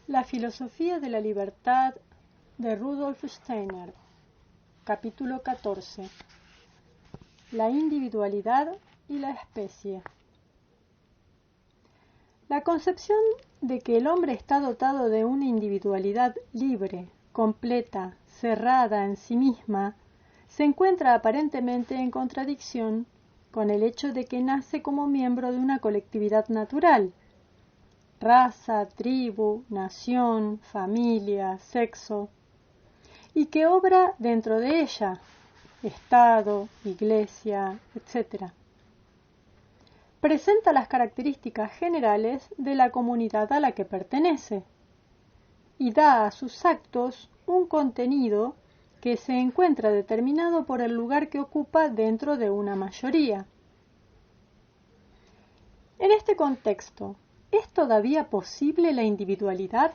La filosofía de la libertad de Rudolf Steiner. Capítulo 14. La individualidad y la especie. La concepción de que el hombre está dotado de una individualidad libre, completa, cerrada en sí misma, se encuentra aparentemente en contradicción con el hecho de que nace como miembro de una colectividad natural, raza, tribu, nación, familia, sexo, y que obra dentro de ella, Estado, Iglesia, etc. Presenta las características generales de la comunidad a la que pertenece y da a sus actos un contenido que se encuentra determinado por el lugar que ocupa dentro de una mayoría. En este contexto, ¿es todavía posible la individualidad?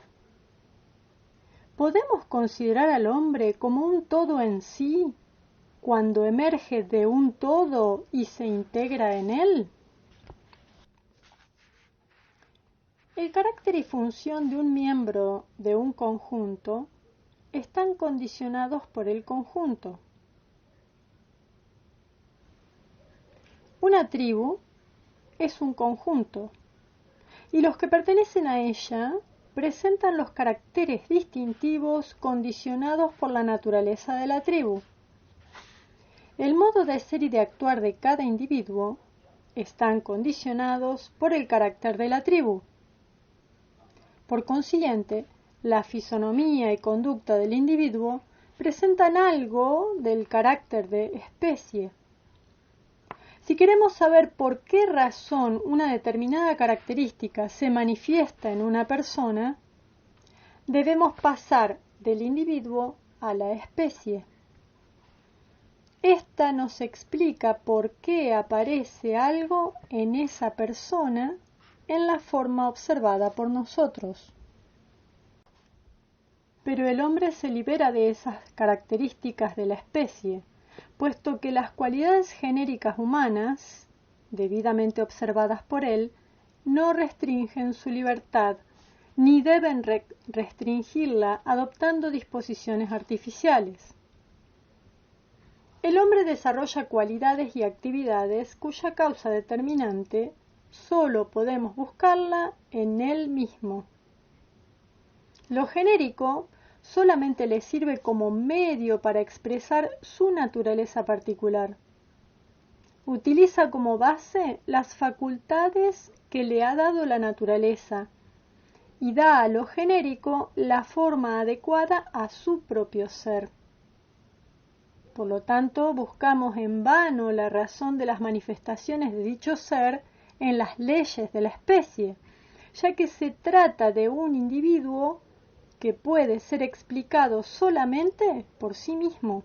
¿Podemos considerar al hombre como un todo en sí cuando emerge de un todo y se integra en él? El carácter y función de un miembro de un conjunto están condicionados por el conjunto. Una tribu es un conjunto y los que pertenecen a ella presentan los caracteres distintivos condicionados por la naturaleza de la tribu. El modo de ser y de actuar de cada individuo están condicionados por el carácter de la tribu. Por consiguiente, la fisonomía y conducta del individuo presentan algo del carácter de especie. Si queremos saber por qué razón una determinada característica se manifiesta en una persona, debemos pasar del individuo a la especie. Esta nos explica por qué aparece algo en esa persona en la forma observada por nosotros. Pero el hombre se libera de esas características de la especie, puesto que las cualidades genéricas humanas, debidamente observadas por él, no restringen su libertad, ni deben restringirla adoptando disposiciones artificiales. El hombre desarrolla cualidades y actividades cuya causa determinante solo podemos buscarla en él mismo. Lo genérico solamente le sirve como medio para expresar su naturaleza particular. Utiliza como base las facultades que le ha dado la naturaleza y da a lo genérico la forma adecuada a su propio ser. Por lo tanto, buscamos en vano la razón de las manifestaciones de dicho ser en las leyes de la especie, ya que se trata de un individuo que puede ser explicado solamente por sí mismo.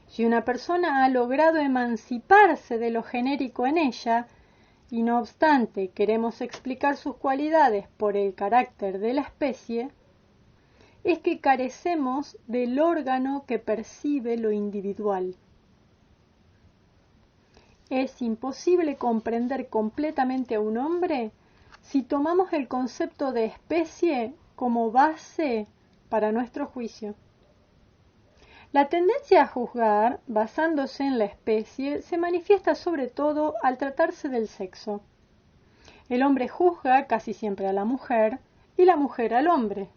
Si una persona ha logrado emanciparse de lo genérico en ella, y no obstante queremos explicar sus cualidades por el carácter de la especie, es que carecemos del órgano que percibe lo individual. Es imposible comprender completamente a un hombre si tomamos el concepto de especie como base para nuestro juicio. La tendencia a juzgar, basándose en la especie, se manifiesta sobre todo al tratarse del sexo. El hombre juzga casi siempre a la mujer y la mujer al hombre,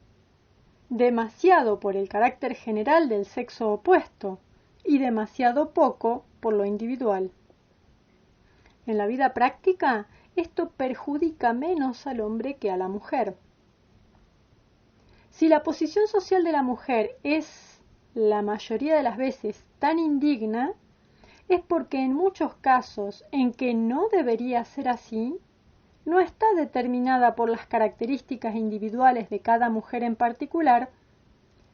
demasiado por el carácter general del sexo opuesto y demasiado poco por lo individual. En la vida práctica, esto perjudica menos al hombre que a la mujer. Si la posición social de la mujer es, la mayoría de las veces, tan indigna, es porque en muchos casos en que no debería ser así, no está determinada por las características individuales de cada mujer en particular,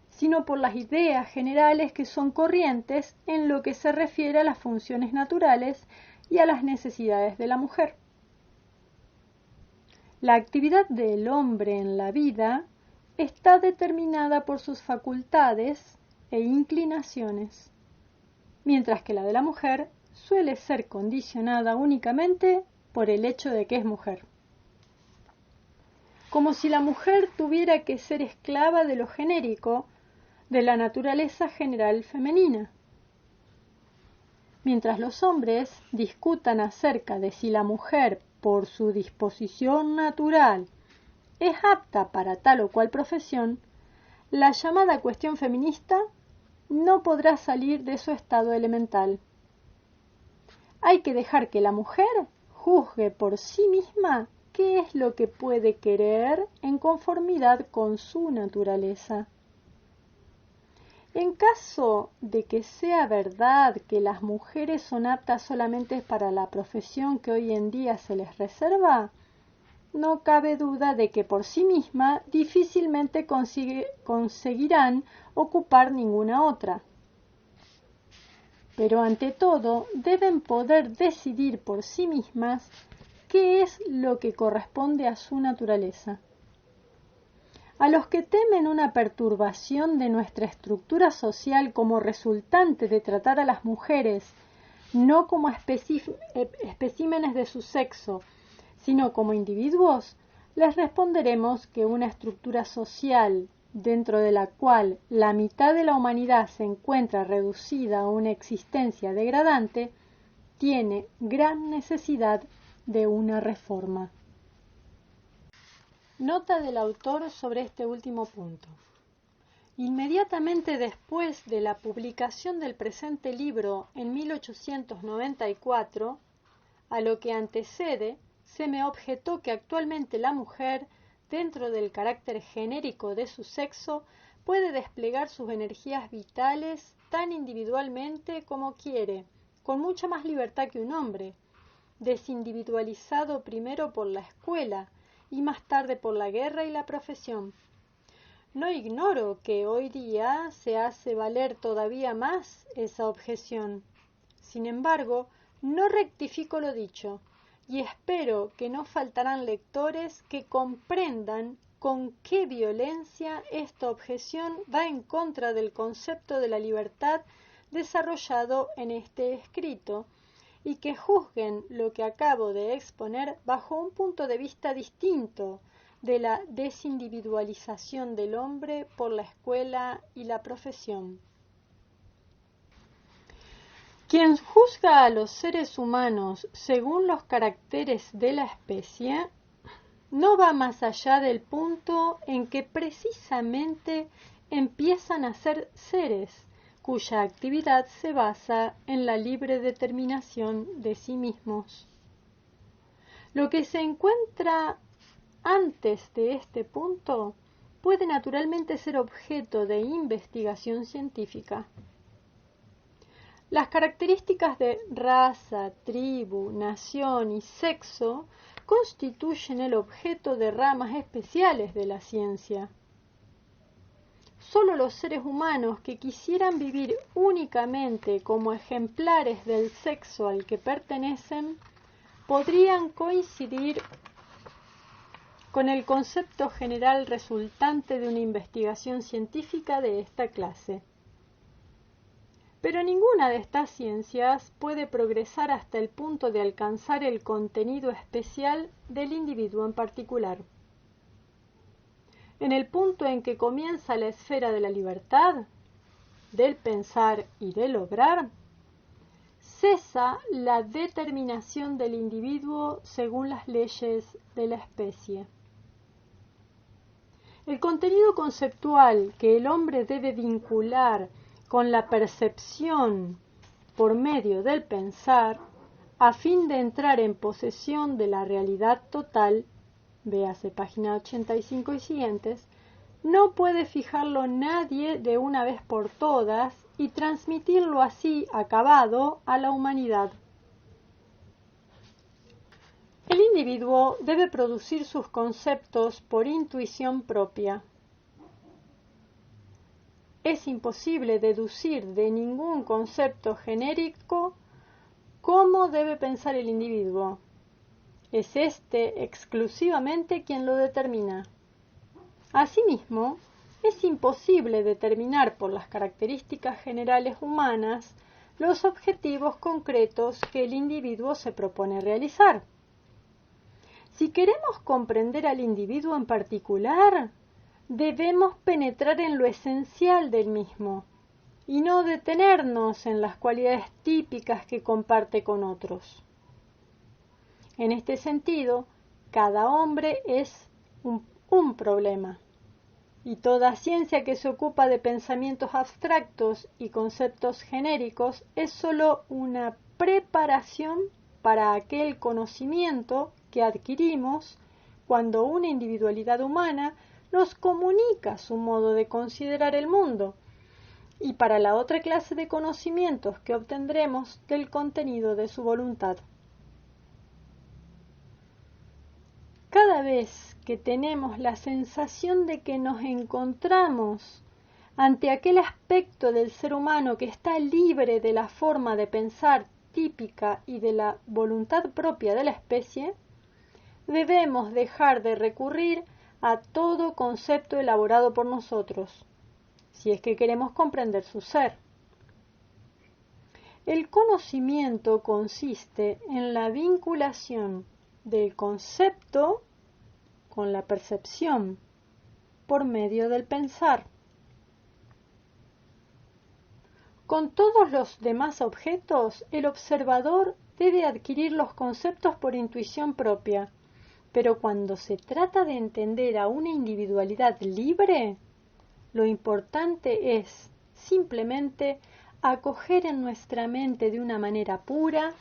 sino por las ideas generales que son corrientes en lo que se refiere a las funciones naturales y a las necesidades de la mujer. La actividad del hombre en la vida está determinada por sus facultades e inclinaciones, mientras que la de la mujer suele ser condicionada únicamente por el hecho de que es mujer. como si la mujer tuviera que ser esclava de lo genérico, de la naturaleza general femenina. Mientras los hombres discutan acerca de si la mujer, por su disposición natural, es apta para tal o cual profesión, la llamada cuestión feminista no podrá salir de su estado elemental. Hay que dejar que la mujer juzgue por sí misma qué es lo que puede querer en conformidad con su naturaleza. En caso de que sea verdad que las mujeres son aptas solamente para la profesión que hoy en día se les reserva, no cabe duda de que por sí misma difícilmente conseguirán ocupar ninguna otra. Pero ante todo deben poder decidir por sí mismas qué es lo que corresponde a su naturaleza. A los que temen una perturbación de nuestra estructura social como resultante de tratar a las mujeres no como especímenes de su sexo, sino como individuos, les responderemos que una estructura social dentro de la cual la mitad de la humanidad se encuentra reducida a una existencia degradante, tiene gran necesidad de una reforma. Nota del autor sobre este último punto. Inmediatamente después de la publicación del presente libro en 1894, a lo que antecede, se me objetó que actualmente la mujer, dentro del carácter genérico de su sexo, puede desplegar sus energías vitales tan individualmente como quiere, con mucha más libertad que un hombre, desindividualizado primero por la escuela y más tarde por la guerra y la profesión. No ignoro que hoy día se hace valer todavía más esa objeción. Sin embargo, no rectifico lo dicho, y espero que no faltarán lectores que comprendan con qué violencia esta objeción va en contra del concepto de la libertad desarrollado en este escrito, y que juzguen lo que acabo de exponer bajo un punto de vista distinto de la desindividualización del hombre por la escuela y la profesión. Quien juzga a los seres humanos según los caracteres de la especie no va más allá del punto en que precisamente empiezan a ser seres cuya actividad se basa en la libre determinación de sí mismos. Lo que se encuentra antes de este punto puede naturalmente ser objeto de investigación científica. Las características de raza, tribu, nación y sexo constituyen el objeto de ramas especiales de la ciencia. Solo los seres humanos que quisieran vivir únicamente como ejemplares del sexo al que pertenecen podrían coincidir con el concepto general resultante de una investigación científica de esta clase. Pero ninguna de estas ciencias puede progresar hasta el punto de alcanzar el contenido especial del individuo en particular. En el punto en que comienza la esfera de la libertad, del pensar y del obrar, cesa la determinación del individuo según las leyes de la especie. El contenido conceptual que el hombre debe vincular con la percepción por medio del pensar, a fin de entrar en posesión de la realidad total, véase página 85 y siguientes, no puede fijarlo nadie de una vez por todas y transmitirlo así acabado a la humanidad. El individuo debe producir sus conceptos por intuición propia. Es imposible deducir de ningún concepto genérico cómo debe pensar el individuo. Es éste exclusivamente quien lo determina. Asimismo, es imposible determinar por las características generales humanas los objetivos concretos que el individuo se propone realizar. Si queremos comprender al individuo en particular, debemos penetrar en lo esencial del mismo y no detenernos en las cualidades típicas que comparte con otros. En este sentido, cada hombre es un problema, y toda ciencia que se ocupa de pensamientos abstractos y conceptos genéricos es sólo una preparación para aquel conocimiento que adquirimos cuando una individualidad humana nos comunica su modo de considerar el mundo, y para la otra clase de conocimientos que obtendremos del contenido de su voluntad. Cada vez que tenemos la sensación de que nos encontramos ante aquel aspecto del ser humano que está libre de la forma de pensar típica y de la voluntad propia de la especie, debemos dejar de recurrir a todo concepto elaborado por nosotros, si es que queremos comprender su ser. El conocimiento consiste en la vinculación del concepto con la percepción por medio del pensar. Con todos los demás objetos, el observador debe adquirir los conceptos por intuición propia, pero cuando se trata de entender a una individualidad libre, lo importante es simplemente acoger en nuestra mente de una manera pura,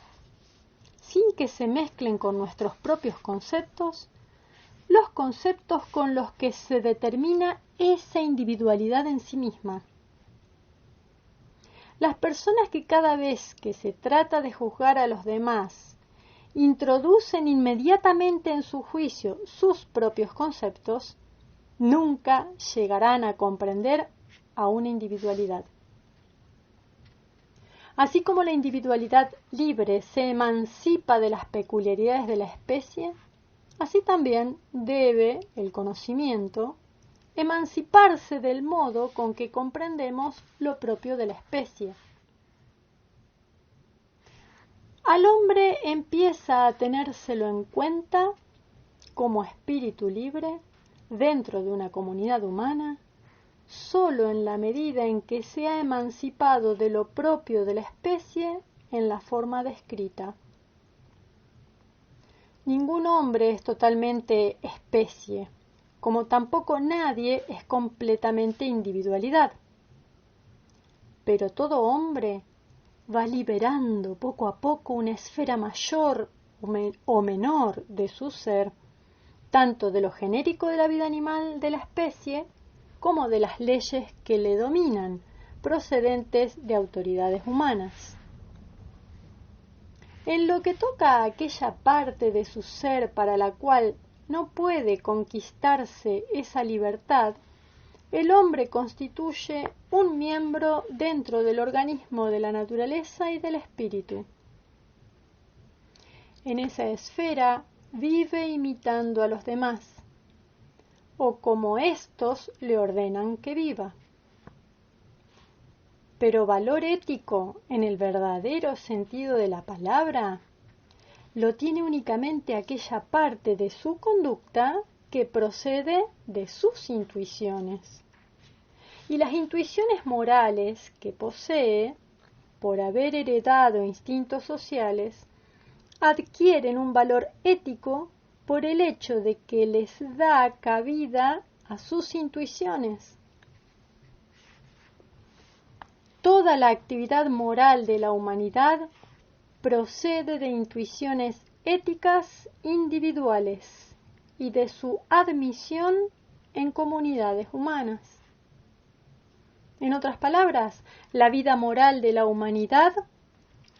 sin que se mezclen con nuestros propios conceptos, los conceptos con los que se determina esa individualidad en sí misma. Las personas que cada vez que se trata de juzgar a los demás introducen inmediatamente en su juicio sus propios conceptos, nunca llegarán a comprender a una individualidad. Así como la individualidad libre se emancipa de las peculiaridades de la especie, así también debe el conocimiento emanciparse del modo con que comprendemos lo propio de la especie. Al hombre empieza a tenérselo en cuenta como espíritu libre dentro de una comunidad humana solo en la medida en que se ha emancipado de lo propio de la especie en la forma descrita. Ningún hombre es totalmente especie, como tampoco nadie es completamente individualidad. Pero todo hombre va liberando poco a poco una esfera mayor o menor de su ser, tanto de lo genérico de la vida animal de la especie, como de las leyes que le dominan, procedentes de autoridades humanas. En lo que toca a aquella parte de su ser para la cual no puede conquistarse esa libertad, el hombre constituye un miembro dentro del organismo de la naturaleza y del espíritu. En esa esfera vive imitando a los demás, o como éstos le ordenan que viva. Pero valor ético, en el verdadero sentido de la palabra, lo tiene únicamente aquella parte de su conducta que procede de sus intuiciones. Y las intuiciones morales que posee, por haber heredado instintos sociales, adquieren un valor ético por el hecho de que les da cabida a sus intuiciones. Toda la actividad moral de la humanidad procede de intuiciones éticas individuales y de su admisión en comunidades humanas. En otras palabras, la vida moral de la humanidad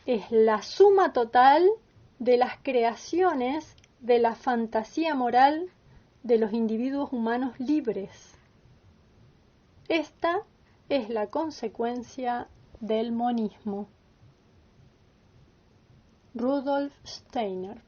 es la suma total de las creaciones de la fantasía moral de los individuos humanos libres. Esta es la consecuencia del monismo. Rudolf Steiner.